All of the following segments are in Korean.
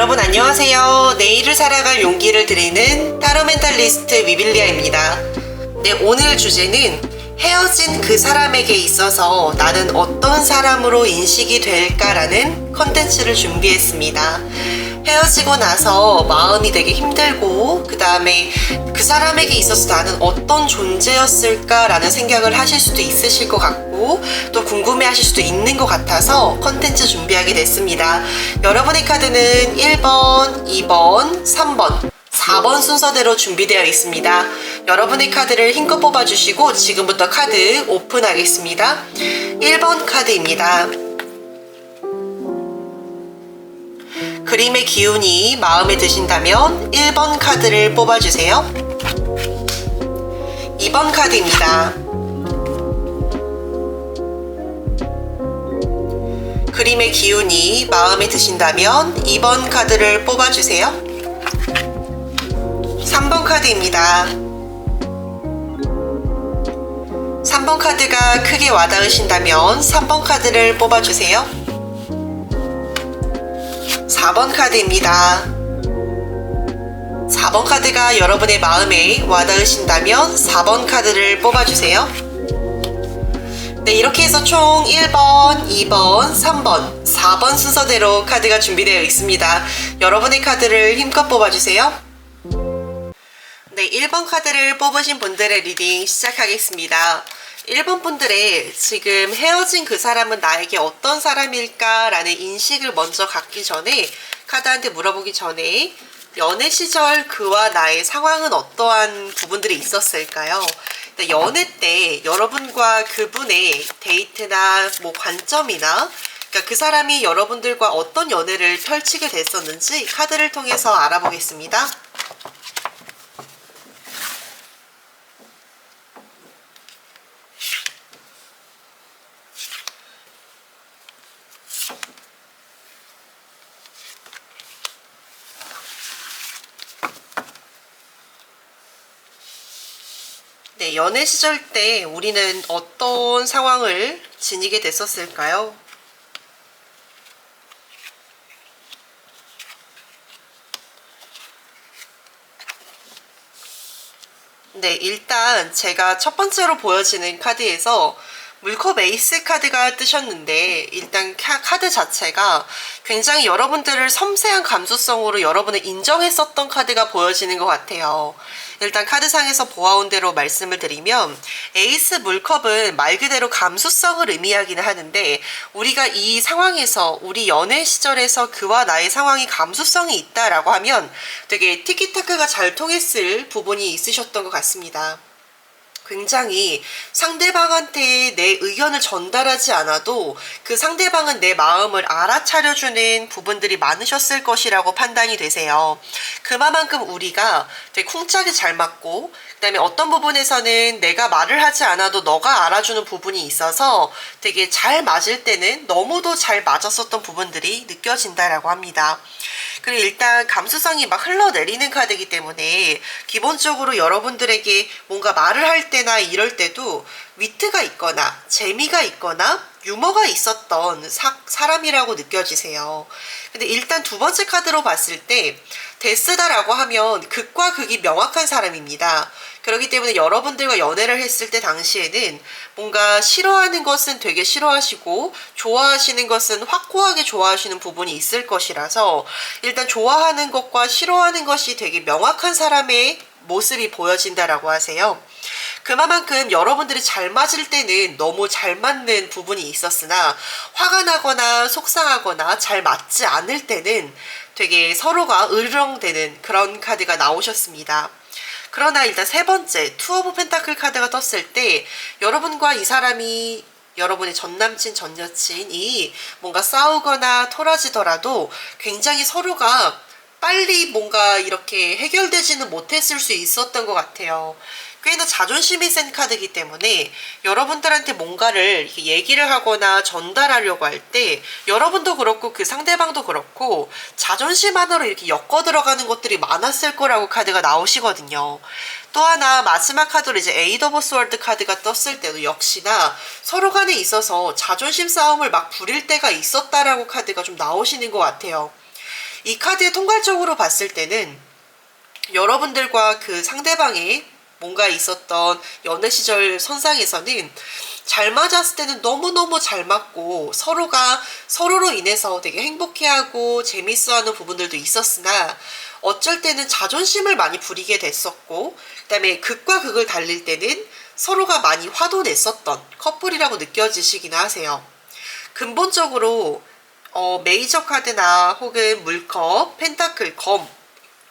여러분 안녕하세요. 내일을 살아갈 용기를 드리는 타로 멘탈리스트 위빌리아입니다. 네, 오늘 주제는 헤어진 그 사람에게 있어서 나는 어떤 사람으로 인식이 될까라는 컨텐츠를 준비했습니다. 헤어지고 나서 마음이 되게 힘들고 그 다음에 그 사람에게 있어서 나는 어떤 존재였을까라는 생각을 하실 수도 있으실 것 같고 또 궁금해 하실 수도 있는 것 같아서 컨텐츠 준비하게 됐습니다. 여러분의 카드는 1번, 2번, 3번, 4번 순서대로 준비되어 있습니다. 여러분의 카드를 힘껏 뽑아주시고 지금부터 카드 오픈하겠습니다. 1번 카드입니다. 그림의 기운이 마음에 드신다면 1번 카드를 뽑아주세요. 2번 카드입니다. 그림의 기운이 마음에 드신다면 2번 카드를 뽑아주세요. 3번 카드입니다. 3번 카드가 크게 와닿으신다면 3번 카드를 뽑아주세요. 4번 카드입니다. 4번 카드가 여러분의 마음에 와닿으신다면 4번 카드를 뽑아주세요. 네, 이렇게 해서 총 1번, 2번, 3번, 4번 순서대로 카드가 준비되어 있습니다. 여러분의 카드를 힘껏 뽑아주세요. 네, 1번 카드를 뽑으신 분들의 리딩 시작하겠습니다. 1번 분들의 지금 헤어진 그 사람은 나에게 어떤 사람일까 라는 인식을 먼저 갖기 전에 카드한테 물어보기 전에 연애 시절 그와 나의 상황은 어떠한 부분들이 있었을까요? 연애 때 여러분과 그분의 데이트나 뭐 관점이나 그러니까 그 사람이 여러분들과 어떤 연애를 펼치게 됐었는지 카드를 통해서 알아보겠습니다. 네, 연애 시절 때 우리는 어떤 상황을 지니게 됐었을까요? 네, 일단 제가 첫 번째로 보여지는 카드에서 물컵 에이스 카드가 뜨셨는데 일단 카드 자체가 굉장히 여러분들을 섬세한 감수성으로 여러분을 인정했었던 카드가 보여지는 것 같아요. 일단 카드상에서 보아온 대로 말씀을 드리면 에이스 물컵은 말 그대로 감수성을 의미하기는 하는데 우리가 이 상황에서 우리 연애 시절에서 그와 나의 상황이 감수성이 있다라고 하면 되게 티키타카가 잘 통했을 부분이 있으셨던 것 같습니다. 굉장히 상대방한테 내 의견을 전달하지 않아도 그 상대방은 내 마음을 알아차려주는 부분들이 많으셨을 것이라고 판단이 되세요. 그만큼 우리가 되게 쿵짝이 잘 맞고 그 다음에 어떤 부분에서는 내가 말을 하지 않아도 너가 알아주는 부분이 있어서 되게 잘 맞을 때는 너무도 잘 맞았었던 부분들이 느껴진다라고 합니다. 그리고 일단 감수성이 막 흘러내리는 카드이기 때문에 기본적으로 여러분들에게 뭔가 말을 할 때나 이럴 때도 위트가 있거나 재미가 있거나 유머가 있었던 사람이라고 느껴지세요. 근데 일단 두 번째 카드로 봤을 때 데스다라고 하면 극과 극이 명확한 사람입니다. 그렇기 때문에 여러분들과 연애를 했을 때 당시에는 뭔가 싫어하는 것은 되게 싫어하시고 좋아하시는 것은 확고하게 좋아하시는 부분이 있을 것이라서 일단 좋아하는 것과 싫어하는 것이 되게 명확한 사람의 모습이 보여진다라고 하세요. 그만큼 여러분들이 잘 맞을 때는 너무 잘 맞는 부분이 있었으나 화가 나거나 속상하거나 잘 맞지 않을 때는 되게 서로가 으르렁대는 그런 카드가 나오셨습니다. 그러나 일단 세 번째 투 오브 펜타클 카드가 떴을 때 여러분과 이 사람이 여러분의 전남친 전여친이 뭔가 싸우거나 토라지더라도 굉장히 서로가 빨리 뭔가 이렇게 해결되지는 못했을 수 있었던 것 같아요. 꽤나 자존심이 센 카드이기 때문에 여러분들한테 뭔가를 이렇게 얘기를 하거나 전달하려고 할 때 여러분도 그렇고 그 상대방도 그렇고 자존심 하나로 이렇게 엮어 들어가는 것들이 많았을 거라고 카드가 나오시거든요. 또 하나 마지막 카드로 이제 에이드 오브 스월드 카드가 떴을 때도 역시나 서로 간에 있어서 자존심 싸움을 막 부릴 때가 있었다라고 카드가 좀 나오시는 것 같아요. 이 카드의 통괄적으로 봤을 때는 여러분들과 그 상대방의 뭔가 있었던 연애 시절 선상에서는 잘 맞았을 때는 너무너무 잘 맞고 서로가 서로로 인해서 되게 행복해하고 재밌어하는 부분들도 있었으나 어쩔 때는 자존심을 많이 부리게 됐었고 그다음에 극과 극을 달릴 때는 서로가 많이 화도 냈었던 커플이라고 느껴지시긴 하세요. 근본적으로 메이저 카드나 혹은 물컵, 펜타클, 검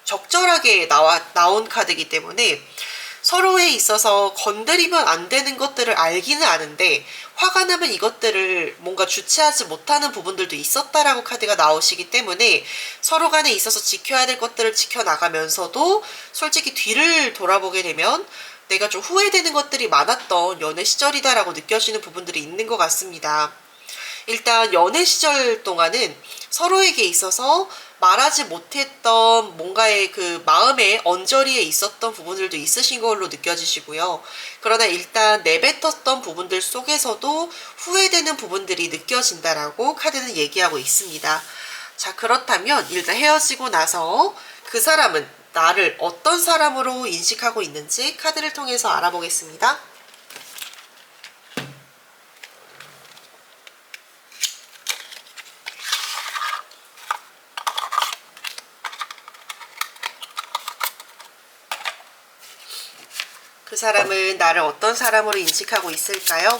적절하게 나온 카드이기 때문에 서로에 있어서 건드리면 안 되는 것들을 알기는 아는데 화가 나면 이것들을 뭔가 주체하지 못하는 부분들도 있었다라고 카드가 나오시기 때문에 서로 간에 있어서 지켜야 될 것들을 지켜나가면서도 솔직히 뒤를 돌아보게 되면 내가 좀 후회되는 것들이 많았던 연애 시절이다라고 느껴지는 부분들이 있는 것 같습니다. 일단 연애 시절 동안은 서로에게 있어서 말하지 못했던 뭔가의 그 마음의 언저리에 있었던 부분들도 있으신 걸로 느껴지시고요. 그러나 일단 내뱉었던 부분들 속에서도 후회되는 부분들이 느껴진다라고 카드는 얘기하고 있습니다. 자, 그렇다면 일단 헤어지고 나서 그 사람은 나를 어떤 사람으로 인식하고 있는지 카드를 통해서 알아보겠습니다. 그 사람은 나를 어떤 사람으로 인식하고 있을까요?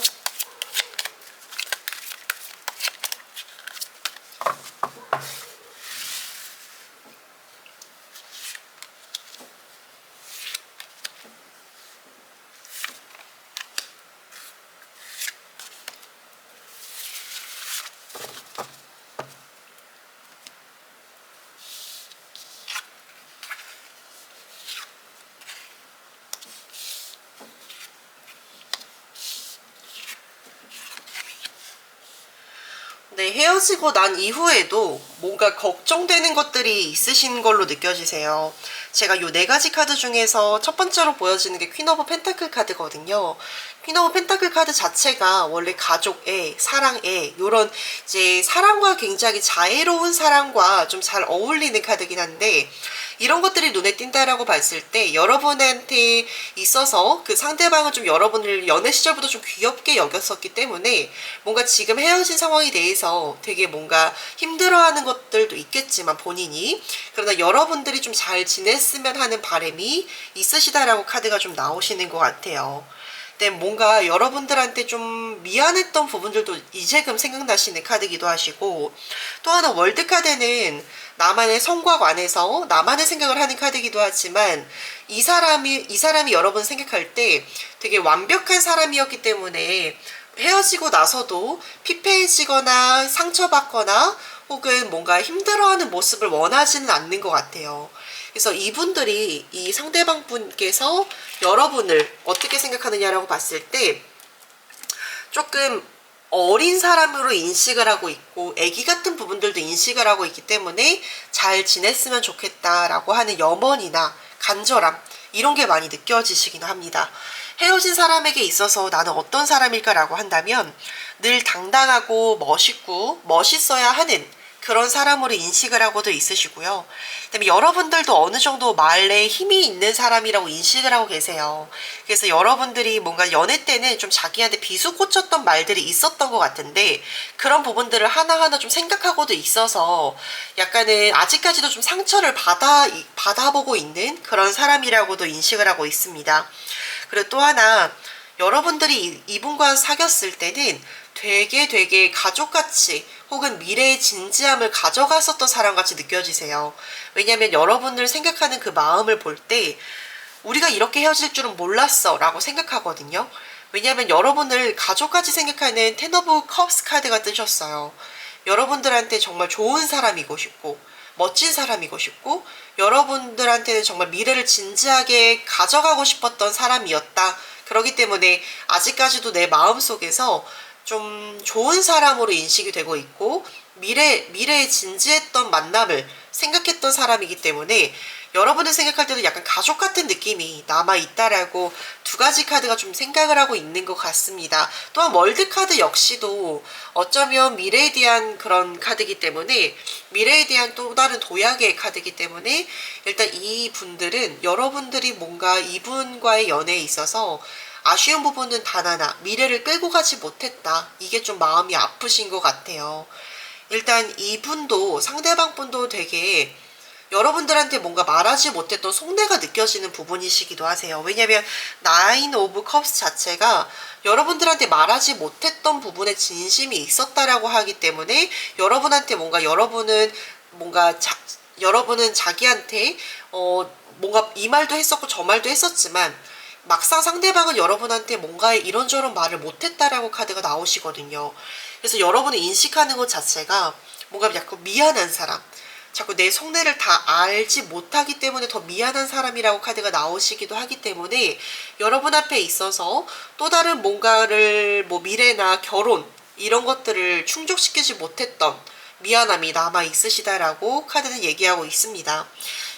네, 헤어지고 난 이후에도 뭔가 걱정되는 것들이 있으신 걸로 느껴지세요. 제가 요 네 가지 카드 중에서 첫 번째로 보여지는 게 퀸 오브 펜타클 카드거든요. 퀸 오브 펜타클 카드 자체가 원래 가족애, 사랑애, 요런 이제 사랑과 굉장히 자애로운 사랑과 좀 잘 어울리는 카드긴 한데 이런 것들이 눈에 띈다라고 봤을 때 여러분한테 있어서 그 상대방은 좀 여러분을 연애 시절부터 좀 귀엽게 여겼었기 때문에 뭔가 지금 헤어진 상황에 대해서 되게 뭔가 힘들어하는 것들도 있겠지만 본인이 그러나 여러분들이 좀 잘 지냈으면 하는 바람이 있으시다라고 카드가 좀 나오시는 것 같아요. 근데 뭔가 여러분들한테 좀 미안했던 부분들도 이제금 생각나시는 카드기도 하시고 또 하나 월드 카드는 나만의 성과 관해서 나만의 생각을 하는 카드이기도 하지만 이 사람이 여러분 생각할 때 되게 완벽한 사람이었기 때문에 헤어지고 나서도 피폐해지거나 상처받거나 혹은 뭔가 힘들어하는 모습을 원하지는 않는 것 같아요. 그래서 이분들이 이 상대방 분께서 여러분을 어떻게 생각하느냐라고 봤을 때 조금 어린 사람으로 인식을 하고 있고 애기 같은 부분들도 인식을 하고 있기 때문에 잘 지냈으면 좋겠다라고 하는 염원이나 간절함 이런 게 많이 느껴지시긴 합니다. 헤어진 사람에게 있어서 나는 어떤 사람일까라고 한다면 늘 당당하고 멋있고 멋있어야 하는 그런 사람으로 인식을 하고도 있으시고요. 그다음에 여러분들도 어느 정도 말에 힘이 있는 사람이라고 인식을 하고 계세요. 그래서 여러분들이 뭔가 연애 때는 좀 자기한테 비수꽂혔던 말들이 있었던 것 같은데 그런 부분들을 하나하나 좀 생각하고도 있어서 약간은 아직까지도 좀 상처를 받아보고 있는 그런 사람이라고도 인식을 하고 있습니다. 그리고 또 하나, 여러분들이 이분과 사귀었을 때는 되게 가족같이 혹은 미래의 진지함을 가져갔었던 사람같이 느껴지세요. 왜냐하면 여러분들 생각하는 그 마음을 볼 때 우리가 이렇게 헤어질 줄은 몰랐어 라고 생각하거든요. 왜냐하면 여러분을 가족같이 생각하는 텐 오브 컵스 카드가 뜨셨어요. 여러분들한테 정말 좋은 사람이고 싶고 멋진 사람이고 싶고 여러분들한테는 정말 미래를 진지하게 가져가고 싶었던 사람이었다. 그렇기 때문에 아직까지도 내 마음속에서 좀 좋은 사람으로 인식이 되고 있고 미래에 진지했던 만남을 생각했던 사람이기 때문에 여러분들 생각할 때도 약간 가족 같은 느낌이 남아있다라고 두 가지 카드가 좀 생각을 하고 있는 것 같습니다. 또한 월드카드 역시도 어쩌면 미래에 대한 그런 카드이기 때문에 미래에 대한 또 다른 도약의 카드이기 때문에 일단 이 분들은 여러분들이 뭔가 이분과의 연애에 있어서 아쉬운 부분은 단 하나, 미래를 끌고 가지 못했다. 이게 좀 마음이 아프신 것 같아요. 일단 이분도 상대방 분도 되게 여러분들한테 뭔가 말하지 못했던 속내가 느껴지는 부분이시기도 하세요. 왜냐면 나인 오브 컵스 자체가 여러분들한테 말하지 못했던 부분에 진심이 있었다라고 하기 때문에 여러분한테 뭔가 여러분은 자기한테 뭔가 이 말도 했었고 저 말도 했었지만 막상 상대방은 여러분한테 뭔가 이런저런 말을 못했다라고 카드가 나오시거든요. 그래서 여러분이 인식하는 것 자체가 뭔가 약간 미안한 사람, 자꾸 내 속내를 다 알지 못하기 때문에 더 미안한 사람이라고 카드가 나오시기도 하기 때문에 여러분 앞에 있어서 또 다른 뭔가를 미래나 결혼 이런 것들을 충족시키지 못했던 미안함이 남아 있으시다라고 카드는 얘기하고 있습니다.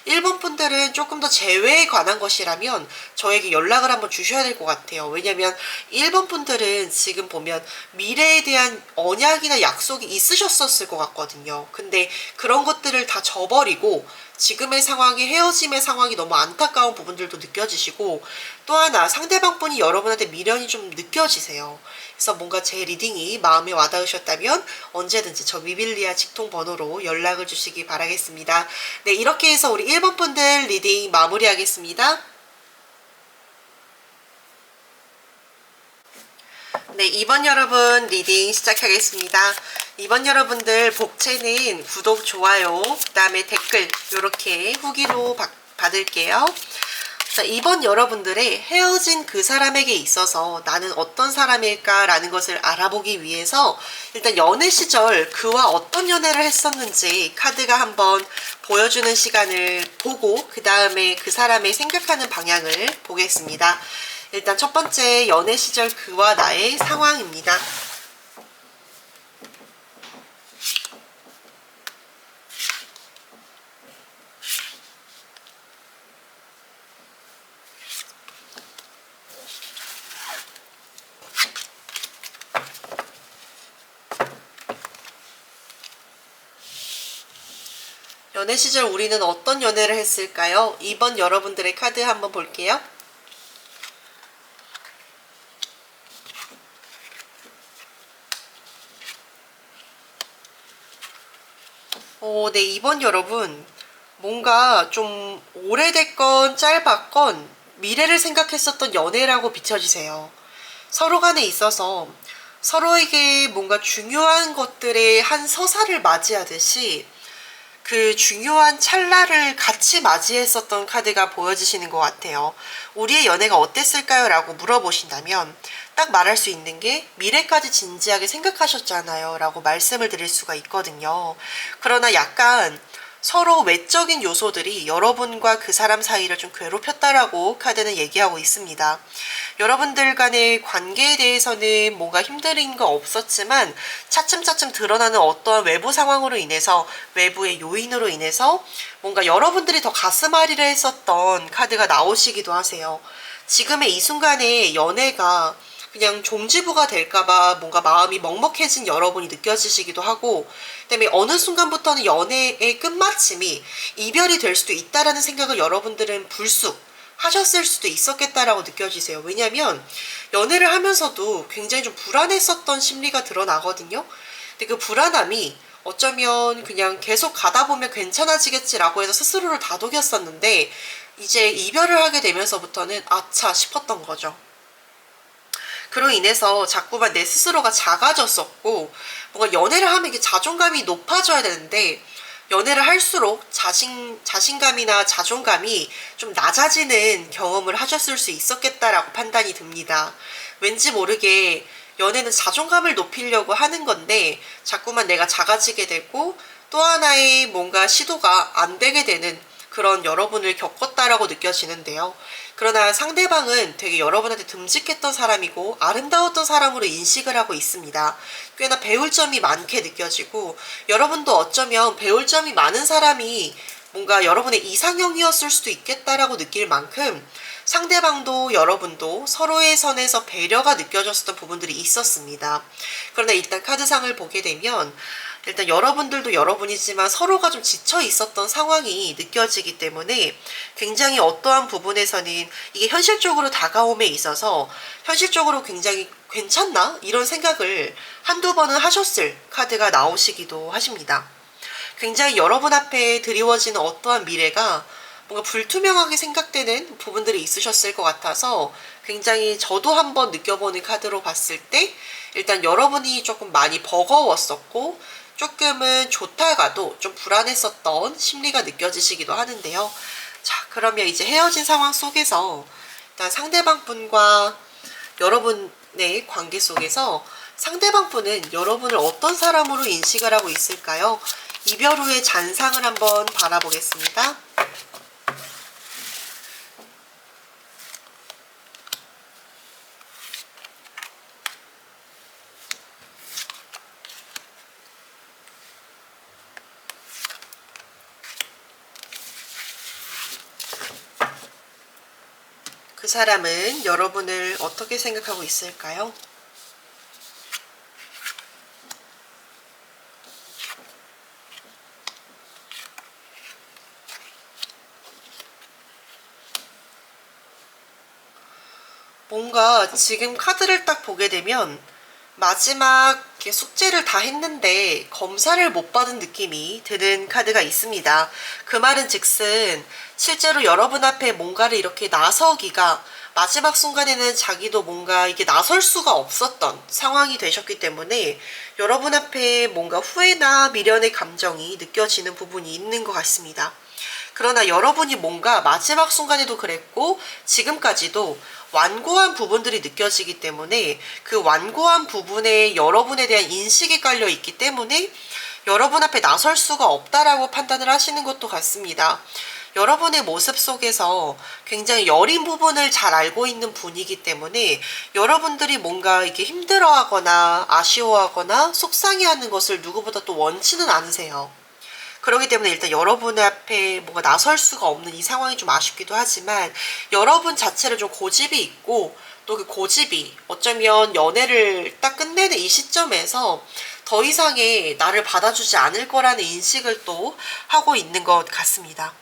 1번 분들은 조금 더 재회에 관한 것이라면 저에게 연락을 한번 주셔야 될 것 같아요. 왜냐면 1번 분들은 지금 보면 미래에 대한 언약이나 약속이 있으셨었을 것 같거든요. 근데 그런 것들을 다 저버리고 지금의 상황이 헤어짐의 상황이 너무 안타까운 부분들도 느껴지시고 또 하나 상대방 분이 여러분한테 미련이 좀 느껴지세요. 그래서 뭔가 제 리딩이 마음에 와닿으셨다면 언제든지 저 위빌리아 직통 번호로 연락을 주시기 바라겠습니다. 네, 이렇게 해서 우리 1번 분들 리딩 마무리하겠습니다. 네, 2번 여러분 리딩 시작하겠습니다. 2번 여러분들 복채는 구독, 좋아요, 그 다음에 댓글 이렇게 후기로 받을게요. 자, 2번 여러분들의 헤어진 그 사람에게 있어서 나는 어떤 사람일까 라는 것을 알아보기 위해서 일단 연애 시절 그와 어떤 연애를 했었는지 카드가 한번 보여주는 시간을 보고 그 다음에 그 사람의 생각하는 방향을 보겠습니다. 일단 첫 번째 연애 시절 그와 나의 상황입니다. 연애 시절 우리는 어떤 연애를 했을까요? 2번 여러분들의 카드 한번 볼게요. 네, 2번 여러분. 뭔가 좀 오래됐건 짧았건 미래를 생각했었던 연애라고 비춰지세요. 서로 간에 있어서 서로에게 뭔가 중요한 것들의 한 서사를 맞이하듯이 그 중요한 찰나를 같이 맞이했었던 카드가 보여지시는 것 같아요. 우리의 연애가 어땠을까요? 라고 물어보신다면 딱 말할 수 있는 게 미래까지 진지하게 생각하셨잖아요 라고 말씀을 드릴 수가 있거든요. 그러나 약간 서로 외적인 요소들이 여러분과 그 사람 사이를 좀 괴롭혔다라고 카드는 얘기하고 있습니다. 여러분들 간의 관계에 대해서는 뭔가 힘든 거 없었지만 차츰차츰 드러나는 어떠한 외부 상황으로 인해서 외부의 요인으로 인해서 뭔가 여러분들이 더 가슴앓이를 했었던 카드가 나오시기도 하세요. 지금의 이 순간에 연애가 그냥 종지부가 될까봐 뭔가 마음이 먹먹해진 여러분이 느껴지시기도 하고, 그다음에 어느 순간부터는 연애의 끝마침이 이별이 될 수도 있다라는 생각을 여러분들은 불쑥 하셨을 수도 있었겠다라고 느껴지세요. 왜냐면 연애를 하면서도 굉장히 좀 불안했었던 심리가 드러나거든요. 근데 그 불안함이 어쩌면 그냥 계속 가다 보면 괜찮아지겠지라고 해서 스스로를 다독였었는데, 이제 이별을 하게 되면서부터는 아차 싶었던 거죠. 그로 인해서 자꾸만 내 스스로가 작아졌었고, 뭔가 연애를 하면 이게 자존감이 높아져야 되는데, 연애를 할수록 자신감이나 자존감이 좀 낮아지는 경험을 하셨을 수 있었겠다라고 판단이 듭니다. 왠지 모르게 연애는 자존감을 높이려고 하는 건데 자꾸만 내가 작아지게 되고 또 하나의 뭔가 시도가 안 되게 되는 그런 여러분을 겪었다라고 느껴지는데요. 그러나 상대방은 되게 여러분한테 듬직했던 사람이고 아름다웠던 사람으로 인식을 하고 있습니다. 꽤나 배울 점이 많게 느껴지고, 여러분도 어쩌면 배울 점이 많은 사람이 뭔가 여러분의 이상형이었을 수도 있겠다라고 느낄 만큼 상대방도 여러분도 서로의 선에서 배려가 느껴졌었던 부분들이 있었습니다. 그러나 일단 카드상을 보게 되면 일단 여러분들도 여러분이지만 서로가 좀 지쳐 있었던 상황이 느껴지기 때문에 굉장히 어떠한 부분에서는 이게 현실적으로 다가옴에 있어서 현실적으로 굉장히 괜찮나? 이런 생각을 한두 번은 하셨을 카드가 나오시기도 하십니다. 굉장히 여러분 앞에 드리워지는 어떠한 미래가 뭔가 불투명하게 생각되는 부분들이 있으셨을 것 같아서 굉장히 저도 한번 느껴보는 카드로 봤을 때 일단 여러분이 조금 많이 버거웠었고 조금은 좋다가도 좀 불안했었던 심리가 느껴지시기도 하는데요. 자, 그러면 이제 헤어진 상황 속에서 일단 상대방 분과 여러분의 관계 속에서 상대방 분은 여러분을 어떤 사람으로 인식을 하고 있을까요? 이별 후의 잔상을 한번 바라보겠습니다. 그 사람은 여러분을 어떻게 생각하고 있을까요? 뭔가 지금 카드를 딱 보게 되면 마지막 숙제를 다 했는데 검사를 못 받은 느낌이 드는 카드가 있습니다. 그 말은 즉슨 실제로 여러분 앞에 뭔가를 이렇게 나서기가 마지막 순간에는 자기도 뭔가 이게 나설 수가 없었던 상황이 되셨기 때문에 여러분 앞에 뭔가 후회나 미련의 감정이 느껴지는 부분이 있는 것 같습니다. 그러나 여러분이 뭔가 마지막 순간에도 그랬고 지금까지도 완고한 부분들이 느껴지기 때문에 그 완고한 부분에 여러분에 대한 인식이 깔려 있기 때문에 여러분 앞에 나설 수가 없다라고 판단을 하시는 것도 같습니다. 여러분의 모습 속에서 굉장히 여린 부분을 잘 알고 있는 분이기 때문에 여러분들이 뭔가 이렇게 힘들어하거나 아쉬워하거나 속상해하는 것을 누구보다 또 원치는 않으세요. 그렇기 때문에 일단 여러분 앞에 뭔가 나설 수가 없는 이 상황이 좀 아쉽기도 하지만 여러분 자체를 좀 고집이 있고 또 그 고집이 어쩌면 연애를 딱 끝내는 이 시점에서 더 이상의 나를 받아주지 않을 거라는 인식을 또 하고 있는 것 같습니다.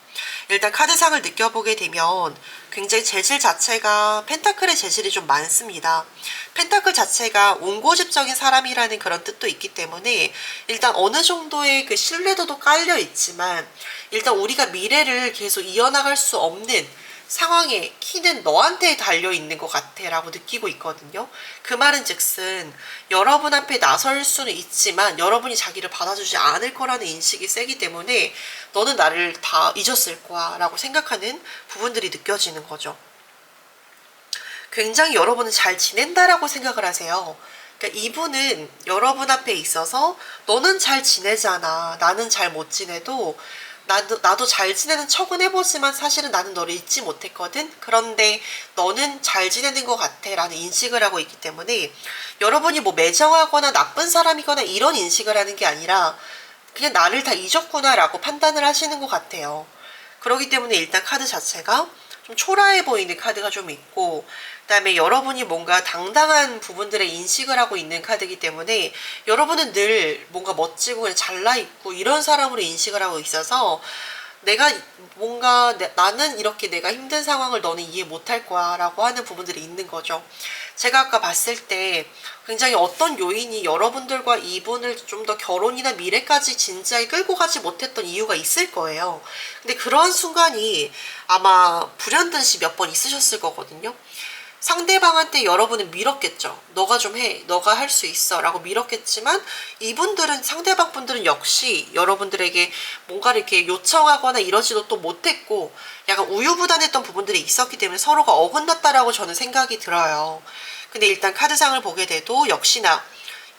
일단 카드상을 느껴보게 되면 굉장히 재질 자체가 펜타클의 재질이 좀 많습니다. 펜타클 자체가 온고집적인 사람이라는 그런 뜻도 있기 때문에 일단 어느 정도의 그 신뢰도도 깔려 있지만 일단 우리가 미래를 계속 이어나갈 수 없는 상황에 키는 너한테 달려있는 것 같아 라고 느끼고 있거든요. 그 말은 즉슨 여러분 앞에 나설 수는 있지만 여러분이 자기를 받아주지 않을 거라는 인식이 세기 때문에 너는 나를 다 잊었을 거야 라고 생각하는 부분들이 느껴지는 거죠. 굉장히 여러분은 잘 지낸다라고 생각을 하세요. 그러니까 이분은 여러분 앞에 있어서 너는 잘 지내잖아, 나는 잘 못 지내도 나도 잘 지내는 척은 해보지만 사실은 나는 너를 잊지 못했거든. 그런데 너는 잘 지내는 것 같아 라는 인식을 하고 있기 때문에 여러분이 뭐 매정하거나 나쁜 사람이거나 이런 인식을 하는 게 아니라 그냥 나를 다 잊었구나 라고 판단을 하시는 것 같아요. 그렇기 때문에 일단 카드 자체가 좀 초라해 보이는 카드가 좀 있고, 그다음에 여러분이 뭔가 당당한 부분들의 인식을 하고 있는 카드이기 때문에 여러분은 늘 뭔가 멋지고 그냥 잘나 있고 이런 사람으로 인식을 하고 있어서 내가 뭔가 나는 이렇게 내가 힘든 상황을 너는 이해 못할 거야 라고 하는 부분들이 있는 거죠. 제가 아까 봤을 때 굉장히 어떤 요인이 여러분들과 이분을 좀 더 결혼이나 미래까지 진지하게 끌고 가지 못했던 이유가 있을 거예요. 근데 그런 순간이 아마 불현듯이 몇 번 있으셨을 거거든요. 상대방한테 여러분은 밀었겠죠. 너가 좀 해. 너가 할 수 있어. 라고 밀었겠지만 이분들은 상대방 분들은 역시 여러분들에게 뭔가를 이렇게 요청하거나 이러지도 또 못했고 약간 우유부단했던 부분들이 있었기 때문에 서로가 어긋났다라고 저는 생각이 들어요. 근데 일단 카드상을 보게 돼도 역시나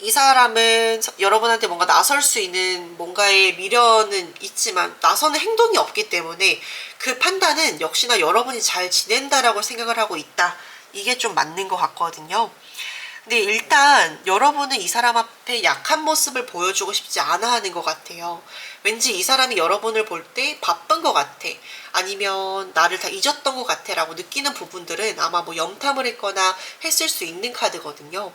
이 사람은 여러분한테 뭔가 나설 수 있는 뭔가의 미련은 있지만 나서는 행동이 없기 때문에 그 판단은 역시나 여러분이 잘 지낸다라고 생각을 하고 있다. 이게 좀 맞는 것 같거든요. 근데 일단 여러분은 이 사람 앞에 약한 모습을 보여주고 싶지 않아 하는 것 같아요. 왠지 이 사람이 여러분을 볼 때 바쁜 것 같아. 아니면 나를 다 잊었던 것 같아 라고 느끼는 부분들은 아마 뭐 염탐을 했거나 했을 수 있는 카드거든요.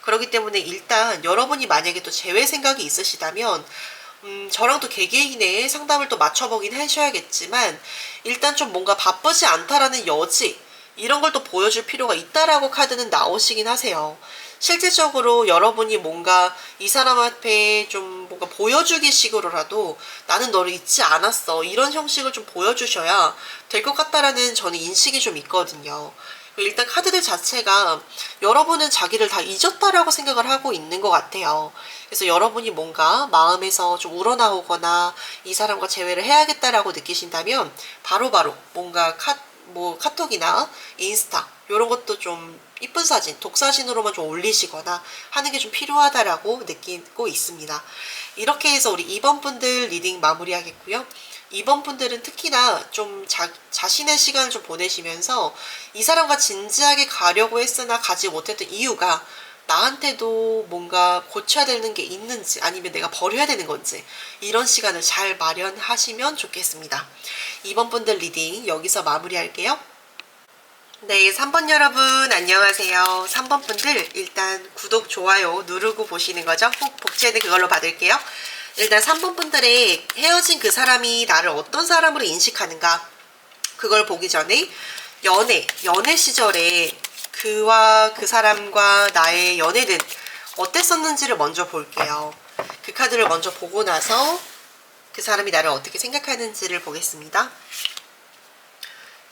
그렇기 때문에 일단 여러분이 만약에 또 재회 생각이 있으시다면 저랑 또 개개인의 상담을 또 맞춰보긴 하셔야겠지만 일단 좀 뭔가 바쁘지 않다라는 여지 이런 걸 또 보여줄 필요가 있다라고 카드는 나오시긴 하세요. 실질적으로 여러분이 뭔가 이 사람 앞에 좀 뭔가 보여주기 식으로라도 나는 너를 잊지 않았어 이런 형식을 좀 보여주셔야 될 것 같다라는 저는 인식이 좀 있거든요. 일단 카드들 자체가 여러분은 자기를 다 잊었다라고 생각을 하고 있는 것 같아요. 그래서 여러분이 뭔가 마음에서 좀 우러나오거나 이 사람과 재회를 해야겠다라고 느끼신다면 바로바로 뭔가 카톡이나 인스타 이런 것도 좀 이쁜 사진, 독사진으로만 좀 올리시거나 하는 게 좀 필요하다라고 느끼고 있습니다. 이렇게 해서 우리 2번 분들 리딩 마무리하겠고요. 2번 분들은 특히나 좀 자신의 시간을 좀 보내시면서 이 사람과 진지하게 가려고 했으나 가지 못했던 이유가 나한테도 뭔가 고쳐야 되는 게 있는지 아니면 내가 버려야 되는 건지 이런 시간을 잘 마련하시면 좋겠습니다. 2번 분들 리딩 여기서 마무리할게요. 네, 3번 여러분 안녕하세요. 3번 분들 일단 구독, 좋아요 누르고 보시는 거죠? 꼭 복제는 그걸로 받을게요. 일단 3번 분들의 헤어진 그 사람이 나를 어떤 사람으로 인식하는가 그걸 보기 전에 연애 시절에 그와 그 사람과 나의 연애는 어땠었는지를 먼저 볼게요. 그 카드를 먼저 보고 나서 그 사람이 나를 어떻게 생각하는지를 보겠습니다.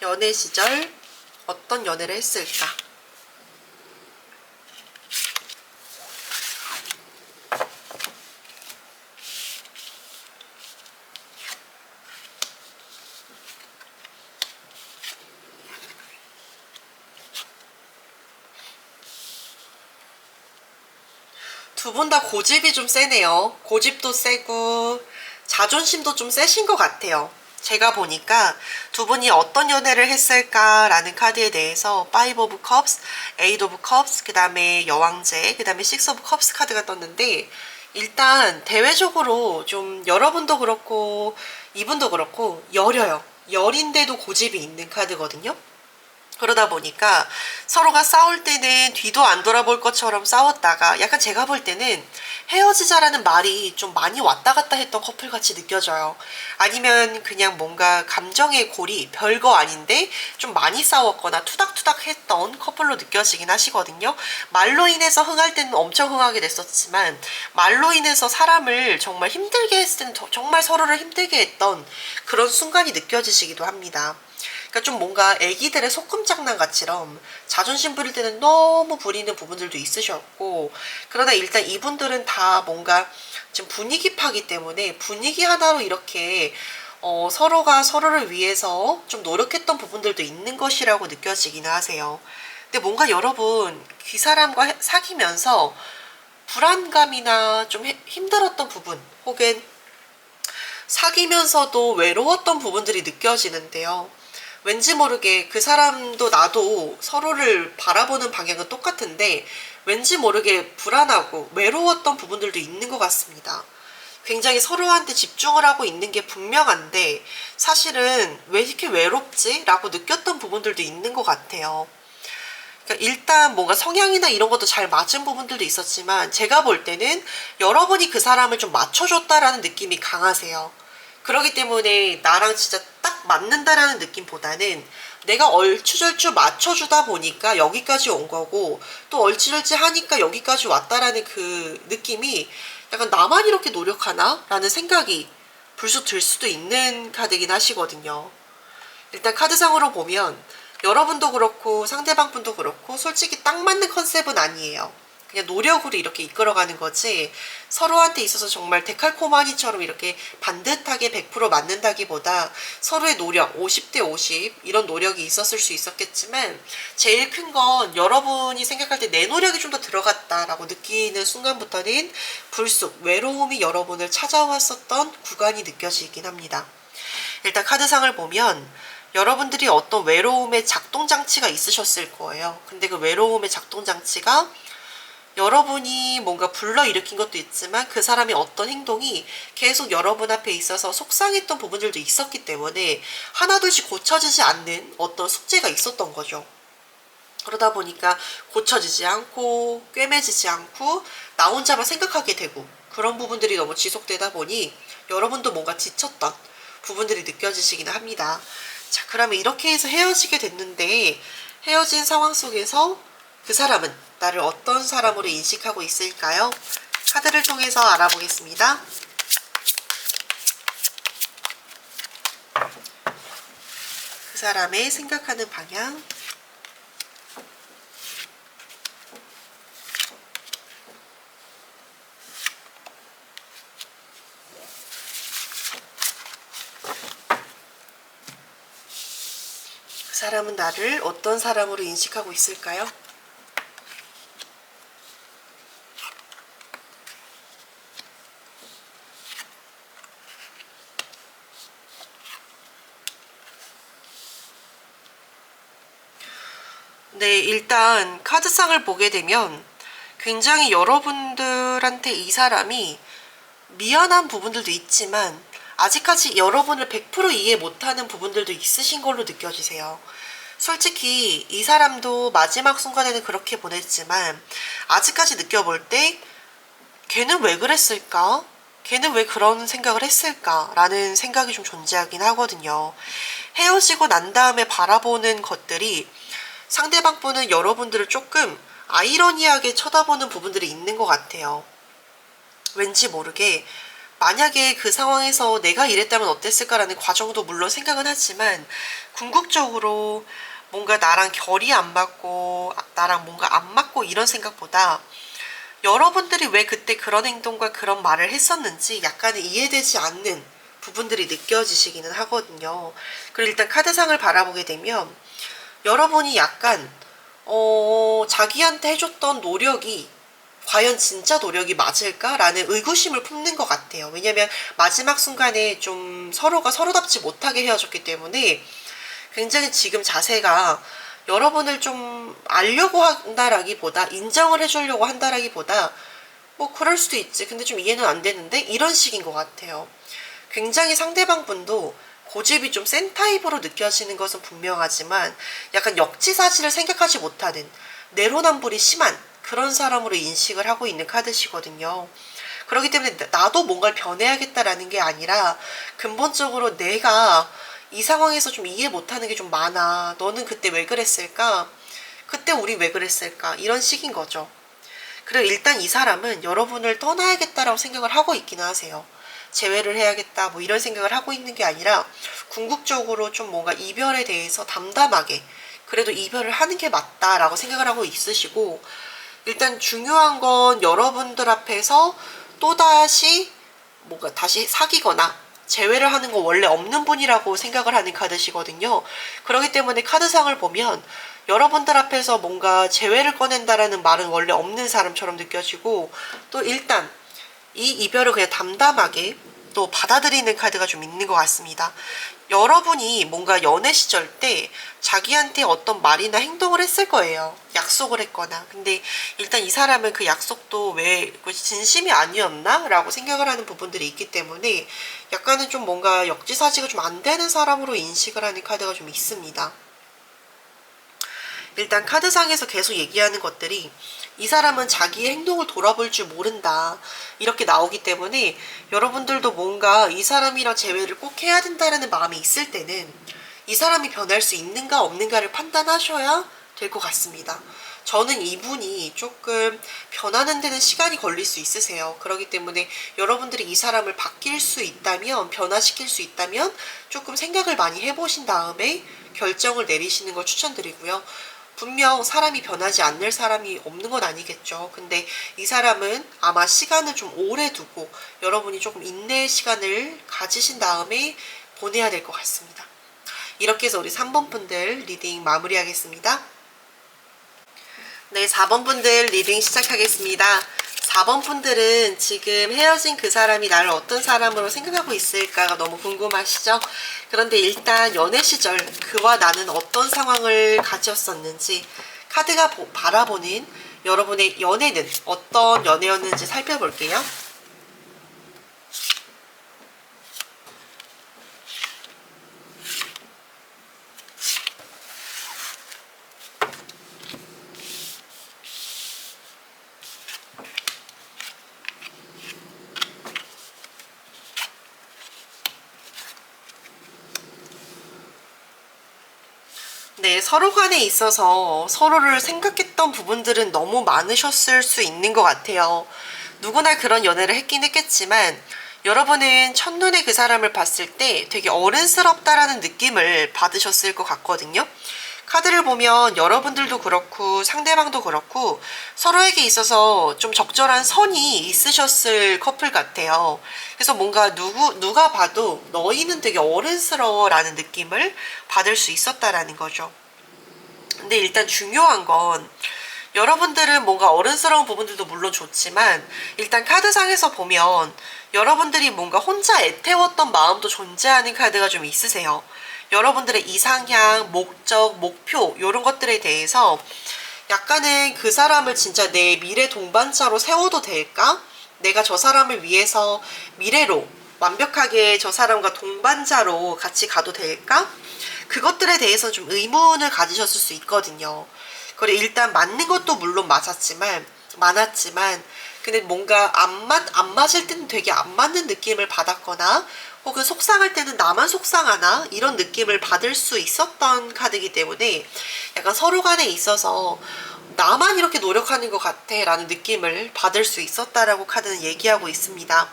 연애 시절 어떤 연애를 했을까? 두 분 다 고집이 좀 세네요. 고집도 세고 자존심도 좀 세신 것 같아요. 제가 보니까 두 분이 어떤 연애를 했을까라는 카드에 대해서 5 of Cups, 8 of Cups, 그 다음에 여왕제, 그 다음에 6 of Cups 카드가 떴는데 일단 대외적으로 좀 여러분도 그렇고 이분도 그렇고 여려요. 여린데도 고집이 있는 카드거든요. 그러다 보니까 서로가 싸울 때는 뒤도 안 돌아볼 것처럼 싸웠다가 약간 제가 볼 때는 헤어지자라는 말이 좀 많이 왔다 갔다 했던 커플같이 느껴져요. 아니면 그냥 뭔가 감정의 골이 별거 아닌데 좀 많이 싸웠거나 투닥투닥 했던 커플로 느껴지긴 하시거든요. 말로 인해서 흥할 때는 엄청 흥하게 됐었지만 말로 인해서 사람을 정말 힘들게 했을 때는 정말 서로를 힘들게 했던 그런 순간이 느껴지시기도 합니다. 그러니까 좀 뭔가 애기들의 소꿉장난같이럼 자존심 부릴 때는 너무 부리는 부분들도 있으셨고 그러나 일단 이분들은 다 뭔가 지금 분위기 파기 때문에 분위기 하나로 이렇게 서로가 서로를 위해서 좀 노력했던 부분들도 있는 것이라고 느껴지기는 하세요. 근데 뭔가 여러분 그 사람과 사귀면서 불안감이나 좀 힘들었던 부분 혹은 사귀면서도 외로웠던 부분들이 느껴지는데요. 왠지 모르게 그 사람도 나도 서로를 바라보는 방향은 똑같은데 왠지 모르게 불안하고 외로웠던 부분들도 있는 것 같습니다. 굉장히 서로한테 집중을 하고 있는 게 분명한데 사실은 왜 이렇게 외롭지? 라고 느꼈던 부분들도 있는 것 같아요. 그러니까 일단 뭔가 성향이나 이런 것도 잘 맞은 부분들도 있었지만 제가 볼 때는 여러분이 그 사람을 좀 맞춰줬다라는 느낌이 강하세요. 그렇기 때문에 나랑 진짜 딱 맞는다라는 느낌보다는 내가 얼추절추 맞춰주다 보니까 여기까지 온 거고 또 얼찌절찌 하니까 여기까지 왔다라는 그 느낌이 약간 나만 이렇게 노력하나? 라는 생각이 불쑥 들 수도 있는 카드긴 하시거든요. 일단 카드상으로 보면 여러분도 그렇고 상대방 분도 그렇고 솔직히 딱 맞는 컨셉은 아니에요. 그냥 노력으로 이렇게 이끌어가는 거지 서로한테 있어서 정말 데칼코마니처럼 이렇게 반듯하게 100% 맞는다기보다 서로의 노력 50대 50 이런 노력이 있었을 수 있었겠지만 제일 큰 건 여러분이 생각할 때 내 노력이 좀 더 들어갔다라고 느끼는 순간부터는 불쑥 외로움이 여러분을 찾아왔었던 구간이 느껴지긴 합니다. 일단 카드상을 보면 여러분들이 어떤 외로움의 작동장치가 있으셨을 거예요. 근데 그 외로움의 작동장치가 여러분이 뭔가 불러일으킨 것도 있지만 그 사람의 어떤 행동이 계속 여러분 앞에 있어서 속상했던 부분들도 있었기 때문에 하나둘씩 고쳐지지 않는 어떤 숙제가 있었던 거죠. 그러다 보니까 고쳐지지 않고 꿰매지지 않고 나 혼자만 생각하게 되고 그런 부분들이 너무 지속되다 보니 여러분도 뭔가 지쳤던 부분들이 느껴지시긴 합니다. 자, 그러면 이렇게 해서 헤어지게 됐는데 헤어진 상황 속에서 그 사람은 나를 어떤 사람으로 인식하고 있을까요? 카드를 통해서 알아보겠습니다. 그 사람의 생각하는 방향, 그 사람은 나를 어떤 사람으로 인식하고 있을까요? 네, 일단 카드상을 보게 되면 굉장히 여러분들한테 이 사람이 미안한 부분들도 있지만 아직까지 여러분을 100% 이해 못하는 부분들도 있으신 걸로 느껴지세요. 솔직히 이 사람도 마지막 순간에는 그렇게 보냈지만 아직까지 느껴볼 때 걔는 왜 그랬을까? 걔는 왜 그런 생각을 했을까? 라는 생각이 좀 존재하긴 하거든요. 헤어지고 난 다음에 바라보는 것들이 상대방 분은 여러분들을 조금 아이러니하게 쳐다보는 부분들이 있는 것 같아요. 왠지 모르게 만약에 그 상황에서 내가 이랬다면 어땠을까라는 과정도 물론 생각은 하지만 궁극적으로 뭔가 나랑 결이 안 맞고 나랑 뭔가 안 맞고 이런 생각보다 여러분들이 왜 그때 그런 행동과 그런 말을 했었는지 약간은 이해되지 않는 부분들이 느껴지시기는 하거든요. 그리고 일단 카드상을 바라보게 되면 여러분이 약간 자기한테 해줬던 노력이 과연 진짜 노력이 맞을까라는 의구심을 품는 것 같아요. 왜냐면 마지막 순간에 좀 서로가 서로답지 못하게 헤어졌기 때문에 굉장히 지금 자세가 여러분을 좀 알려고 한다라기보다 인정을 해주려고 한다라기보다 뭐 그럴 수도 있지. 근데 좀 이해는 안 되는데 이런 식인 것 같아요. 굉장히 상대방 분도 고집이 좀 센 타입으로 느껴지는 것은 분명하지만 약간 역지사지를 생각하지 못하는 내로남불이 심한 그런 사람으로 인식을 하고 있는 카드시거든요. 그렇기 때문에 나도 뭔가를 변해야겠다라는 게 아니라 근본적으로 내가 이 상황에서 좀 이해 못하는 게 좀 많아. 너는 그때 왜 그랬을까? 그때 우리 왜 그랬을까? 이런 식인 거죠. 그리고 일단 이 사람은 여러분을 떠나야겠다라고 생각을 하고 있기는 하세요. 재회를 해야겠다 뭐 이런 생각을 하고 있는 게 아니라 궁극적으로 좀 뭔가 이별에 대해서 담담하게 그래도 이별을 하는 게 맞다라고 생각을 하고 있으시고 일단 중요한 건 여러분들 앞에서 또다시 뭔가 다시 사귀거나 재회를 하는 거 원래 없는 분이라고 생각을 하는 카드시거든요. 그렇기 때문에 카드상을 보면 여러분들 앞에서 뭔가 재회를 꺼낸다라는 말은 원래 없는 사람처럼 느껴지고 또 일단 이 이별을 그냥 담담하게 또 받아들이는 카드가 좀 있는 것 같습니다. 여러분이 뭔가 연애 시절 때 자기한테 어떤 말이나 행동을 했을 거예요. 약속을 했거나. 근데 일단 이 사람은 그 약속도 왜 진심이 아니었나? 라고 생각을 하는 부분들이 있기 때문에 약간은 좀 뭔가 역지사지가 좀 안 되는 사람으로 인식을 하는 카드가 좀 있습니다. 일단 카드상에서 계속 얘기하는 것들이 이 사람은 자기의 행동을 돌아볼 줄 모른다 이렇게 나오기 때문에 여러분들도 뭔가 이 사람이랑 재회를 꼭 해야 된다는 마음이 있을 때는 이 사람이 변할 수 있는가 없는가를 판단하셔야 될 것 같습니다. 저는 이분이 조금 변하는 데는 시간이 걸릴 수 있으세요. 그렇기 때문에 여러분들이 이 사람을 바뀔 수 있다면, 변화시킬 수 있다면 조금 생각을 많이 해보신 다음에 결정을 내리시는 걸 추천드리고요. 분명 사람이 변하지 않는 사람이 없는 건 아니겠죠. 근데 이 사람은 아마 시간을 좀 오래 두고 여러분이 조금 인내의 시간을 가지신 다음에 보내야 될 것 같습니다. 이렇게 해서 우리 3번 분들 리딩 마무리하겠습니다. 네, 4번 분들 리딩 시작하겠습니다. 4번 분들은 지금 헤어진 그 사람이 나를 어떤 사람으로 생각하고 있을까가 너무 궁금하시죠? 그런데 일단 연애 시절 그와 나는 어떤 상황을 가졌었는지 카드가 바라보는 여러분의 연애는 어떤 연애였는지 살펴볼게요. 네, 서로 간에 있어서 서로를 생각했던 부분들은 너무 많으셨을 수 있는 것 같아요. 누구나 그런 연애를 했긴 했겠지만 여러분은 첫눈에 그 사람을 봤을 때 되게 어른스럽다라는 느낌을 받으셨을 것 같거든요. 카드를 보면 여러분들도 그렇고 상대방도 그렇고 서로에게 있어서 좀 적절한 선이 있으셨을 커플 같아요. 그래서 뭔가 누가 봐도 너희는 되게 어른스러워 라는 느낌을 받을 수 있었다라는 거죠. 근데 일단 중요한 건 여러분들은 뭔가 어른스러운 부분들도 물론 좋지만 일단 카드상에서 보면 여러분들이 뭔가 혼자 애태웠던 마음도 존재하는 카드가 좀 있으세요. 여러분들의 이상향, 목적, 목표 이런 것들에 대해서 약간은 그 사람을 진짜 내 미래 동반자로 세워도 될까? 내가 저 사람을 위해서 미래로 완벽하게 저 사람과 동반자로 같이 가도 될까? 그것들에 대해서 좀 의문을 가지셨을 수 있거든요. 그래 일단 맞는 것도 물론 많았지만 근데 뭔가 안 맞을 때는 되게 안 맞는 느낌을 받았거나 혹은 속상할 때는 나만 속상하나 이런 느낌을 받을 수 있었던 카드이기 때문에 약간 서로 간에 있어서 나만 이렇게 노력하는 것 같아 라는 느낌을 받을 수 있었다라고 카드는 얘기하고 있습니다.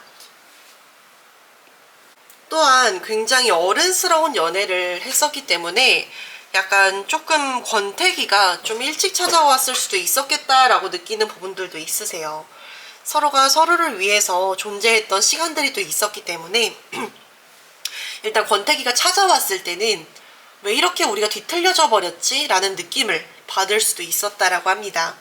또한 굉장히 어른스러운 연애를 했었기 때문에 약간 조금 권태기가 좀 일찍 찾아왔을 수도 있었겠다라고 느끼는 부분들도 있으세요. 서로가 서로를 위해서 존재했던 시간들이 또 있었기 때문에 일단 권태기가 찾아왔을 때는 왜 이렇게 우리가 뒤틀려져 버렸지? 라는 느낌을 받을 수도 있었다라고 합니다.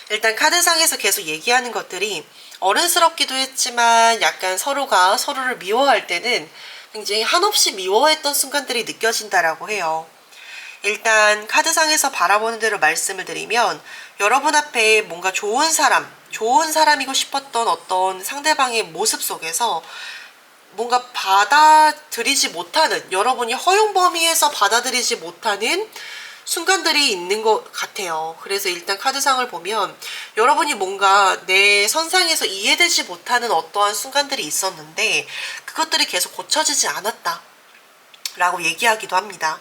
일단 카드상에서 계속 얘기하는 것들이 어른스럽기도 했지만 약간 서로가 서로를 미워할 때는 굉장히 한없이 미워했던 순간들이 느껴진다라고 해요. 일단 카드상에서 바라보는 대로 말씀을 드리면 여러분 앞에 뭔가 좋은 사람이고 싶었던 어떤 상대방의 모습 속에서 뭔가 받아들이지 못하는 여러분이 허용 범위에서 받아들이지 못하는 순간들이 있는 것 같아요. 그래서 일단 카드상을 보면 여러분이 뭔가 내 선상에서 이해되지 못하는 어떠한 순간들이 있었는데 그것들이 계속 고쳐지지 않았다 라고 얘기하기도 합니다.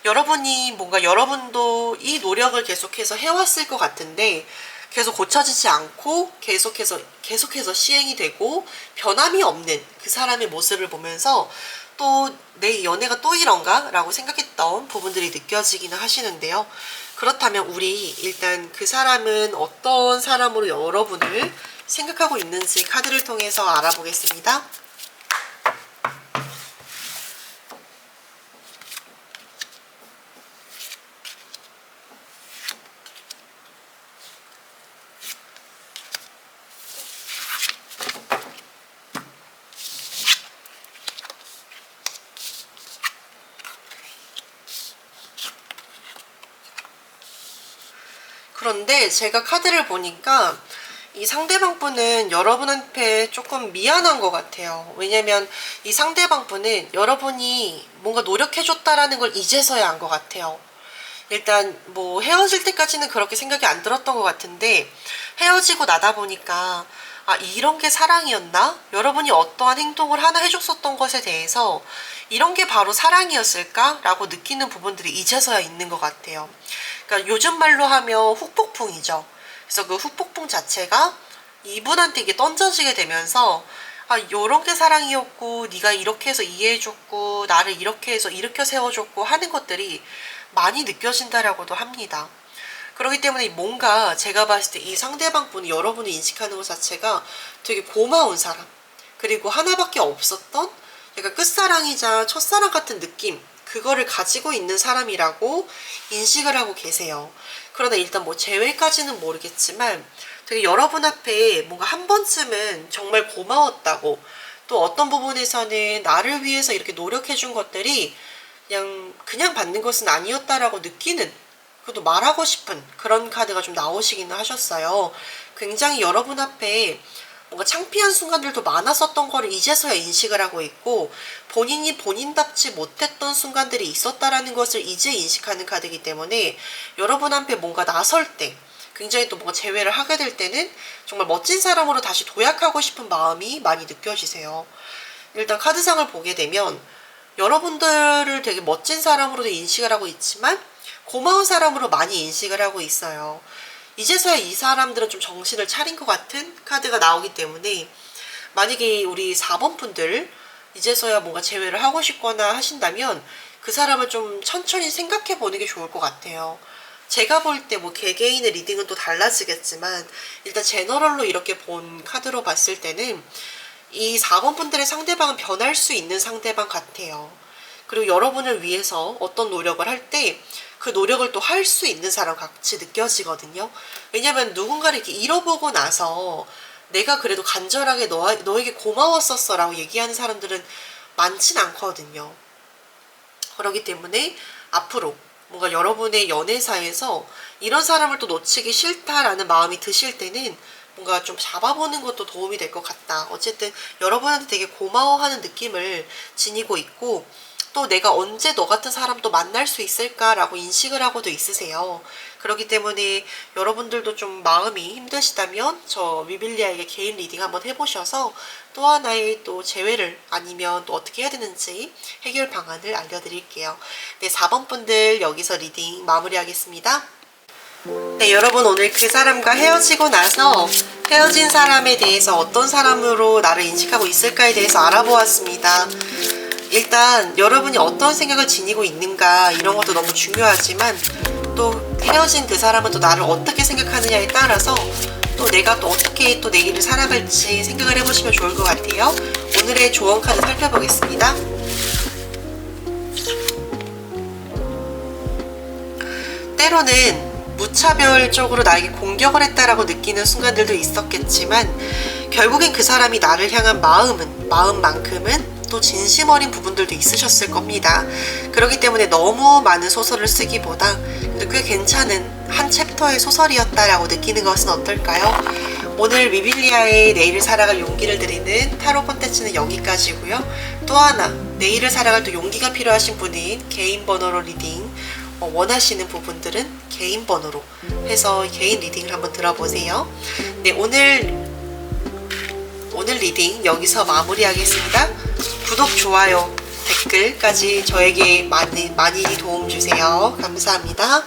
여러분이 뭔가 여러분도 이 노력을 계속해서 해왔을 것 같은데 계속 고쳐지지 않고 계속해서 시행이 되고 변함이 없는 그 사람의 모습을 보면서 또 내 연애가 또 이런가? 라고 생각했던 부분들이 느껴지기는 하시는데요. 그렇다면 우리 일단 그 사람은 어떤 사람으로 여러분을 생각하고 있는지 카드를 통해서 알아보겠습니다. 그런데 제가 카드를 보니까 이 상대방 분은 여러분한테 조금 미안한 것 같아요. 왜냐면 이 상대방 분은 여러분이 뭔가 노력해줬다라는 걸 이제서야 안 것 같아요. 일단 뭐 헤어질 때까지는 그렇게 생각이 안 들었던 것 같은데 헤어지고 나다 보니까 아, 이런 게 사랑이었나? 여러분이 어떠한 행동을 하나 해줬었던 것에 대해서 이런 게 바로 사랑이었을까? 라고 느끼는 부분들이 이제서야 있는 것 같아요. 그러니까 요즘 말로 하면 훅폭풍이죠. 그래서 그 훅폭풍 자체가 이분한테 이게 던져지게 되면서 아, 요런 게 사랑이었고 네가 이렇게 해서 이해해줬고 나를 이렇게 해서 일으켜 세워줬고 하는 것들이 많이 느껴진다라고도 합니다. 그렇기 때문에 뭔가 제가 봤을 때 이 상대방 분이 여러분을 인식하는 것 자체가 되게 고마운 사람, 그리고 하나밖에 없었던 약간 끝사랑이자 첫사랑 같은 느낌, 그거를 가지고 있는 사람이라고 인식을 하고 계세요. 그러나 일단 뭐 재회까지는 모르겠지만 되게 여러분 앞에 뭔가 한 번쯤은 정말 고마웠다고, 또 어떤 부분에서는 나를 위해서 이렇게 노력해준 것들이 그냥 받는 것은 아니었다라고 느끼는, 그래도 말하고 싶은 그런 카드가 좀 나오시기는 하셨어요. 굉장히 여러분 앞에 뭔가 창피한 순간들도 많았었던 거를 이제서야 인식을 하고 있고, 본인이 본인답지 못했던 순간들이 있었다라는 것을 이제 인식하는 카드이기 때문에 여러분 앞에 뭔가 나설 때, 굉장히 또 뭔가 재회를 하게 될 때는 정말 멋진 사람으로 다시 도약하고 싶은 마음이 많이 느껴지세요. 일단 카드상을 보게 되면 여러분들을 되게 멋진 사람으로도 인식을 하고 있지만 고마운 사람으로 많이 인식을 하고 있어요. 이제서야 이 사람들은 좀 정신을 차린 것 같은 카드가 나오기 때문에 만약에 우리 4번 분들 이제서야 뭔가 재회를 하고 싶거나 하신다면 그 사람을 좀 천천히 생각해 보는 게 좋을 것 같아요. 제가 볼 때 뭐 개개인의 리딩은 또 달라지겠지만 일단 제너럴로 이렇게 본 카드로 봤을 때는 이 4번 분들의 상대방은 변할 수 있는 상대방 같아요. 그리고 여러분을 위해서 어떤 노력을 할 때 그 노력을 또 할 수 있는 사람 같이 느껴지거든요. 왜냐면 누군가를 이렇게 잃어보고 나서 내가 그래도 간절하게 너에게 고마웠었어 라고 얘기하는 사람들은 많진 않거든요. 그렇기 때문에 앞으로 뭔가 여러분의 연애사에서 이런 사람을 또 놓치기 싫다라는 마음이 드실 때는 뭔가 좀 잡아보는 것도 도움이 될 것 같다. 어쨌든 여러분한테 되게 고마워하는 느낌을 지니고 있고, 또 내가 언제 너 같은 사람도 만날 수 있을까라고 인식을 하고도 있으세요. 그렇기 때문에 여러분들도 좀 마음이 힘드시다면 저 위빌리아에게 개인 리딩 한번 해보셔서 또 하나의 또 재회를 아니면 또 어떻게 해야 되는지 해결 방안을 알려드릴게요. 네, 4번 분들 여기서 리딩 마무리하겠습니다. 네, 여러분 오늘 그 사람과 헤어지고 나서 헤어진 사람에 대해서 어떤 사람으로 나를 인식하고 있을까에 대해서 알아보았습니다. 일단 여러분이 어떤 생각을 지니고 있는가 이런 것도 너무 중요하지만 또 헤어진 그 사람은 또 나를 어떻게 생각하느냐에 따라서 또 내가 또 어떻게 또 내일을 살아갈지 생각을 해보시면 좋을 것 같아요. 오늘의 조언 카드 살펴보겠습니다. 때로는 무차별적으로 나에게 공격을 했다라고 느끼는 순간들도 있었겠지만 결국엔 그 사람이 나를 향한 마음만큼은 또 진심 어린 부분들도 있으셨을 겁니다. 그렇기 때문에 너무 많은 소설을 쓰기보다 꽤 괜찮은 한 챕터의 소설이었다라고 느끼는 것은 어떨까요? 오늘 위빌리아의 내일을 살아갈 용기를 드리는 타로 콘텐츠는 여기까지고요. 또 하나 내일을 살아갈 또 용기가 필요하신 분인 개인 번호로 리딩 원하시는 부분들은 개인 번호로 해서 개인 리딩을 한번 들어보세요. 네, 오늘 리딩 여기서 마무리하겠습니다. 구독, 좋아요, 댓글까지 저에게 많이 도움 주세요. 감사합니다.